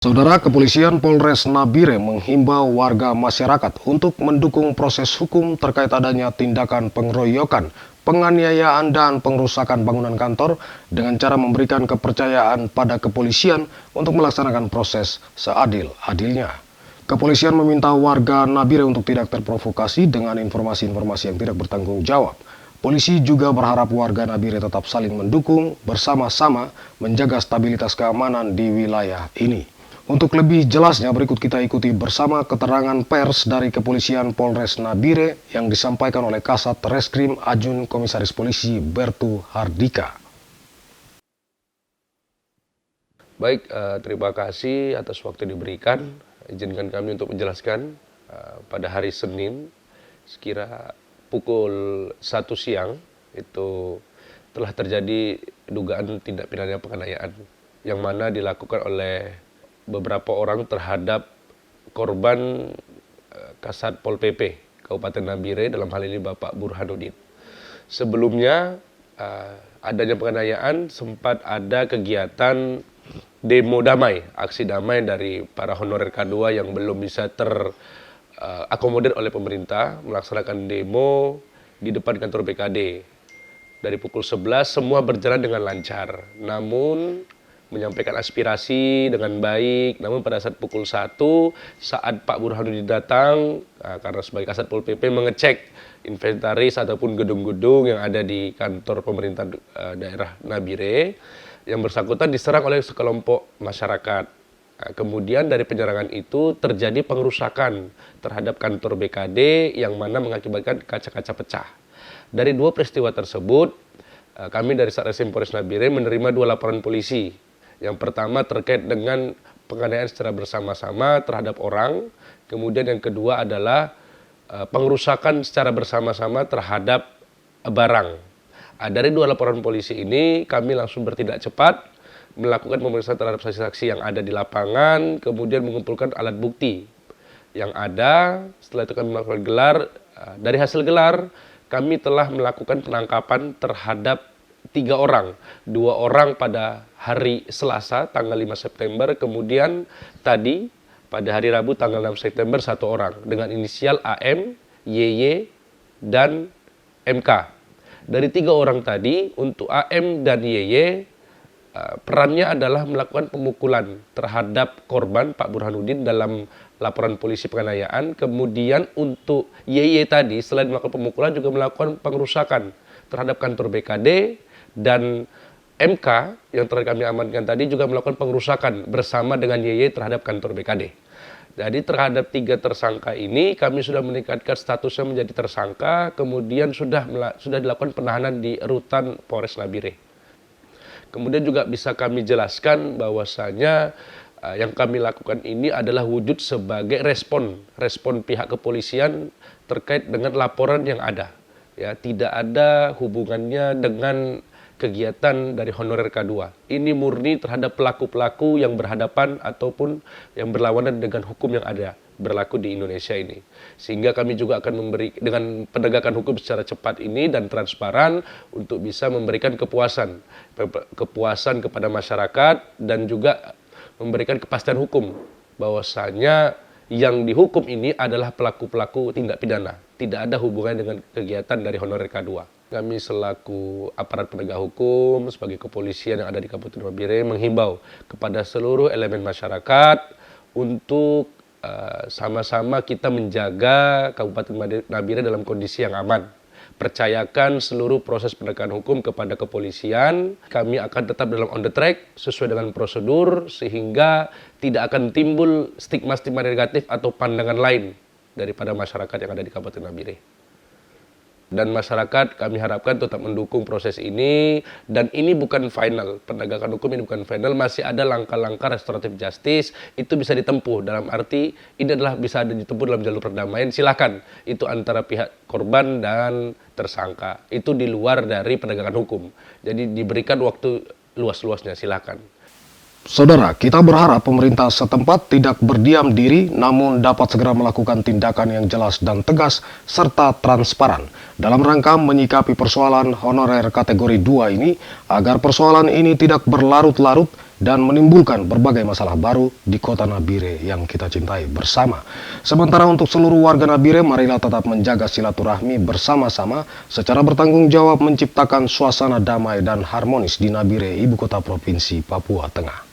Saudara, Kepolisian Polres Nabire menghimbau warga masyarakat untuk mendukung proses hukum terkait adanya tindakan pengeroyokan, penganiayaan, dan pengerusakan bangunan kantor dengan cara memberikan kepercayaan pada kepolisian untuk melaksanakan proses seadil-adilnya. Kepolisian meminta warga Nabire untuk tidak terprovokasi dengan informasi-informasi yang tidak bertanggung jawab. Polisi juga berharap warga Nabire tetap saling mendukung bersama-sama menjaga stabilitas keamanan di wilayah ini. Untuk lebih jelasnya, berikut kita ikuti bersama keterangan pers dari Kepolisian Polres Nabire yang disampaikan oleh Kasat Reskrim Ajun Komisaris Polisi Bertu Hardika. Baik, terima kasih atas waktu diberikan. Izinkan kami untuk menjelaskan pada hari Senin, sekira pukul 1 siang, itu telah terjadi dugaan tindak pidana penganiayaan yang mana dilakukan oleh beberapa orang terhadap korban Kasat Pol PP Kabupaten Nabire, dalam hal ini Bapak Burhanuddin. Sebelumnya adanya penganiayaan, sempat ada kegiatan demo damai, aksi damai dari para honorer K2 yang belum bisa terakomodir oleh pemerintah, melaksanakan demo di depan kantor BKD. Dari pukul 11 semua berjalan dengan lancar, namun menyampaikan aspirasi dengan baik. Namun pada saat pukul 1, saat Pak Burhanuddin datang, karena sebagai Kasat Pol PP mengecek inventaris ataupun gedung-gedung yang ada di kantor pemerintah daerah Nabire, yang bersangkutan diserang oleh sekelompok masyarakat. Kemudian dari penyerangan itu terjadi pengerusakan terhadap kantor BKD yang mana mengakibatkan kaca-kaca pecah. Dari dua peristiwa tersebut, kami dari Satreskrim Polres Nabire menerima 2 laporan polisi. Yang pertama terkait dengan penganiayaan secara bersama-sama terhadap orang. Kemudian yang kedua adalah pengerusakan secara bersama-sama terhadap barang. Dari 2 laporan polisi ini kami langsung bertindak cepat melakukan pemeriksaan terhadap saksi-saksi yang ada di lapangan, kemudian mengumpulkan alat bukti yang ada. Setelah itu kami melakukan gelar. Dari hasil gelar kami telah melakukan penangkapan terhadap 3 orang, 2 orang pada hari Selasa tanggal 5 September, kemudian tadi pada hari Rabu tanggal 6 September 1 orang dengan inisial AM, YY, dan MK. Dari 3 orang tadi, untuk AM dan YY, perannya adalah melakukan pemukulan terhadap korban Pak Burhanuddin dalam laporan polisi penganiayaan. Kemudian untuk YY tadi, selain melakukan pemukulan juga melakukan pengerusakan terhadap kantor BKD, dan MK yang terakhir kami amankan tadi juga melakukan pengerusakan bersama dengan YY terhadap kantor BKD. Jadi terhadap 3 tersangka ini kami sudah meningkatkan statusnya menjadi tersangka, kemudian sudah dilakukan penahanan di rutan Polres Nabire. Kemudian juga bisa kami jelaskan bahwasanya yang kami lakukan ini adalah wujud sebagai respon pihak kepolisian terkait dengan laporan yang ada. Ya, tidak ada hubungannya dengan kegiatan dari honorer K2. Ini murni terhadap pelaku-pelaku yang berhadapan ataupun yang berlawanan dengan hukum yang ada berlaku di Indonesia ini. Sehingga kami juga akan memberi dengan penegakan hukum secara cepat ini dan transparan untuk bisa memberikan kepuasan kepada masyarakat dan juga memberikan kepastian hukum bahwasanya yang dihukum ini adalah pelaku-pelaku tindak pidana. Tidak ada hubungan dengan kegiatan dari honorer K2. Kami selaku aparat penegak hukum sebagai kepolisian yang ada di Kabupaten Nabire menghimbau kepada seluruh elemen masyarakat untuk sama-sama kita menjaga Kabupaten Nabire dalam kondisi yang aman. Percayakan seluruh proses penegakan hukum kepada kepolisian. Kami akan tetap dalam on the track sesuai dengan prosedur sehingga tidak akan timbul stigma-stigma negatif atau pandangan lain daripada masyarakat yang ada di Kabupaten Nabire. Dan masyarakat kami harapkan tetap mendukung proses ini, dan ini bukan final, penegakan hukum ini bukan final, masih ada langkah-langkah restoratif justice, itu bisa ditempuh, dalam arti ini adalah bisa ditempuh dalam jalur perdamaian, silakan, itu antara pihak korban dan tersangka, itu di luar dari penegakan hukum, jadi diberikan waktu luas-luasnya, silakan. Saudara, kita berharap pemerintah setempat tidak berdiam diri namun dapat segera melakukan tindakan yang jelas dan tegas serta transparan dalam rangka menyikapi persoalan honorer kategori 2 ini agar persoalan ini tidak berlarut-larut dan menimbulkan berbagai masalah baru di kota Nabire yang kita cintai bersama. Sementara untuk seluruh warga Nabire, marilah tetap menjaga silaturahmi bersama-sama secara bertanggung jawab menciptakan suasana damai dan harmonis di Nabire, ibu kota provinsi Papua Tengah.